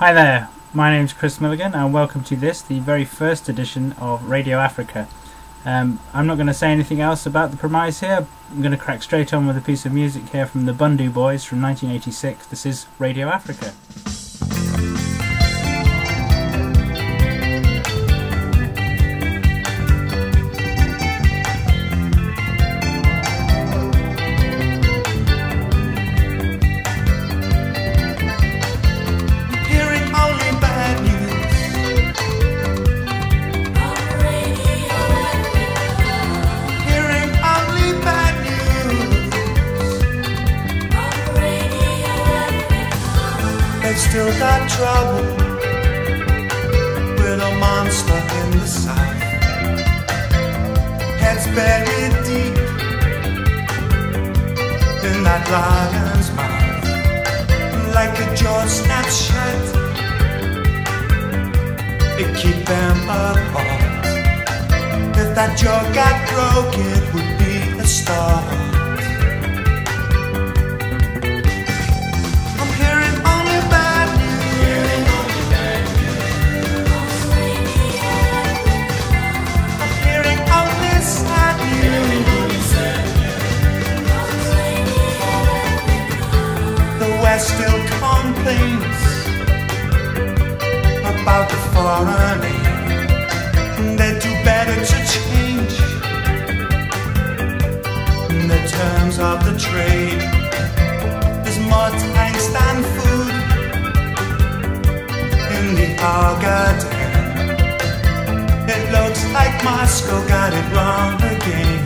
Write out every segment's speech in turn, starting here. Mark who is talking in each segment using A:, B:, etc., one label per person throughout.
A: Hi there, my name's Chris Milligan and welcome to this, the very first edition of Radio Africa. I'm not going to say anything else about the premise here. I'm going to crack straight on with a piece of music here from the Bhundu Boys from 1986. This is Radio Africa.
B: Still got trouble with a monster in the south. Heads buried deep in that lion's mouth. Like a jaw snapped shut, it keep them apart. If that jaw got broke, it would be a start. Still complains about the foreign aid. They do better to change the terms of the trade. There's more tanks than food in the Argentine. It looks like Moscow got it wrong again.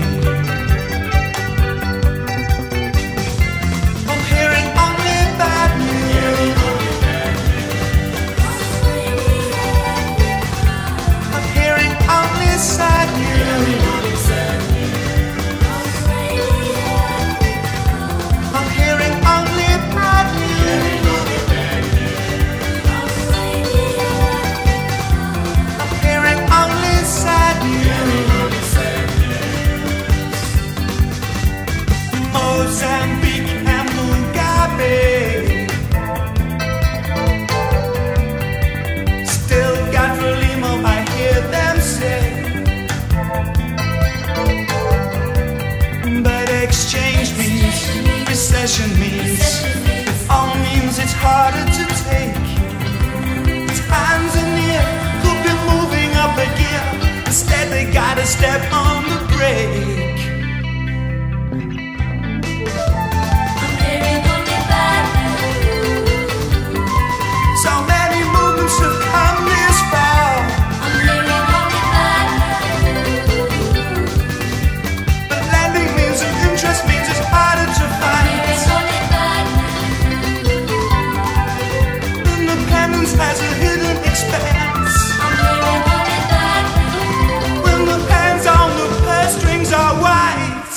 B: Means it all means it's harder to take. Tanzania could be moving up a gear. Instead they gotta step on the brake. I'm hearing only bad news. So many movements have come this far. I'm hearing only bad news. But lending means and interest means it's harder to find. Has a hidden expense. When the hands on the purse strings are white.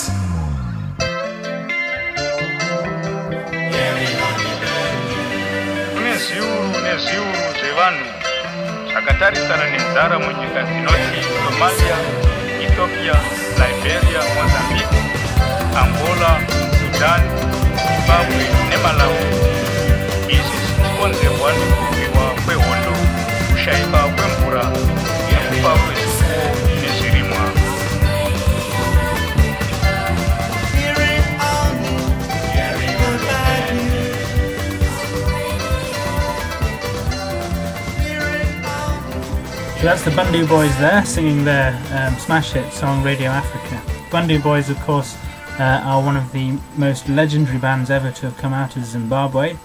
C: Neziuru zvevanhu zvakatarisana nenzara munyika dzinoti Somalia, Ethiopia, Liberia, Mozambique, Angola, Sudan, Zimbabwe neMalawi. Izvi zvichikonzerwa nekuviwa kwehondo, kushaipa kwemvura nekufa kwezvifuwo nezvirimwa.
A: So that's the Bhundu Boys there, singing their smash hit song Radio Africa. Bhundu Boys, of course, are one of the most legendary bands ever to have come out of Zimbabwe.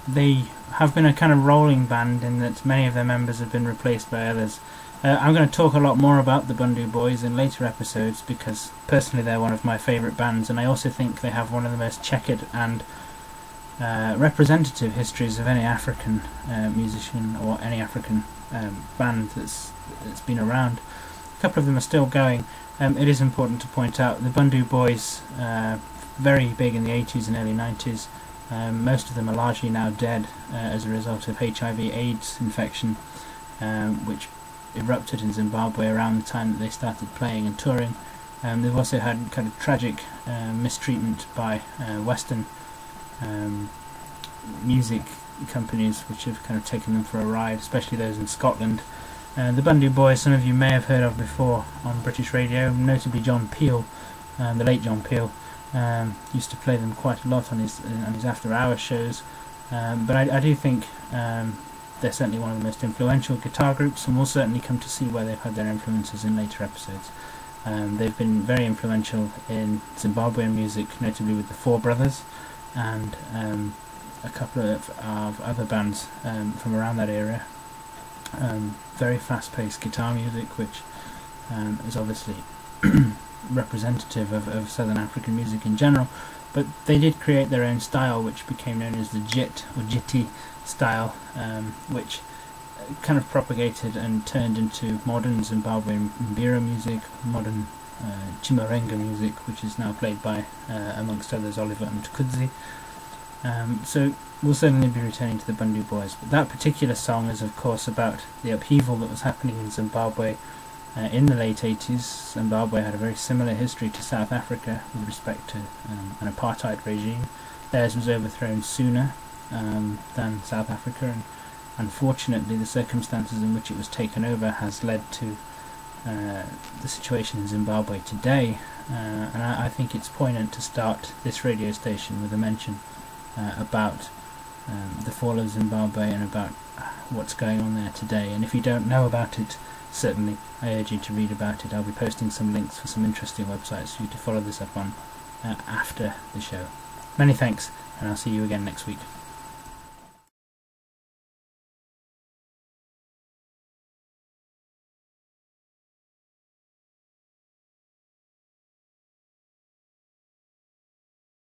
A: They have been a kind of rolling band in that many of their members have been replaced by others. I'm going to talk a lot more about the Bhundu Boys in later episodes because personally they're one of my favourite bands, and I also think they have one of the most checkered and representative histories of any African musician or any African band that's been around. A couple of them are still going. It is important to point out the Bhundu Boys, very big in the 80s and early 90s. Most of them are largely now dead as a result of HIV/AIDS infection, which erupted in Zimbabwe around the time that they started playing and touring. They've also had kind of tragic mistreatment by Western music companies which have kind of taken them for a ride, especially those in Scotland. The Bhundu Boys, some of you may have heard of before on British radio, notably John Peel, the late John Peel, used to play them quite a lot on his after-hours shows. But I do think they're certainly one of the most influential guitar groups, and we'll certainly come to see where they've had their influences in later episodes. They've been very influential in Zimbabwean music, notably with the Four Brothers, and a couple of other bands from around that area. Very fast-paced guitar music, which is obviously representative of Southern African music in general, but they did create their own style, which became known as the Jit or Jiti style, which kind of propagated and turned into modern Zimbabwean mbira music, modern chimarenga music, which is now played by, amongst others, Oliver Mtukudzi. So we'll certainly be returning to the Bhundu Boys, but that particular song is of course about the upheaval that was happening in Zimbabwe in the late 80s. Zimbabwe had a very similar history to South Africa with respect to an apartheid regime. Theirs was overthrown sooner than South Africa, and unfortunately the circumstances in which it was taken over has led to the situation in Zimbabwe today, and I think it's poignant to start this radio station with a mention about the fall of Zimbabwe and about what's going on there today. And if you don't know about it, certainly I urge you to read about it. I'll be posting some links for some interesting websites for you to follow this up on after the show. Many thanks, and I'll see you again next week.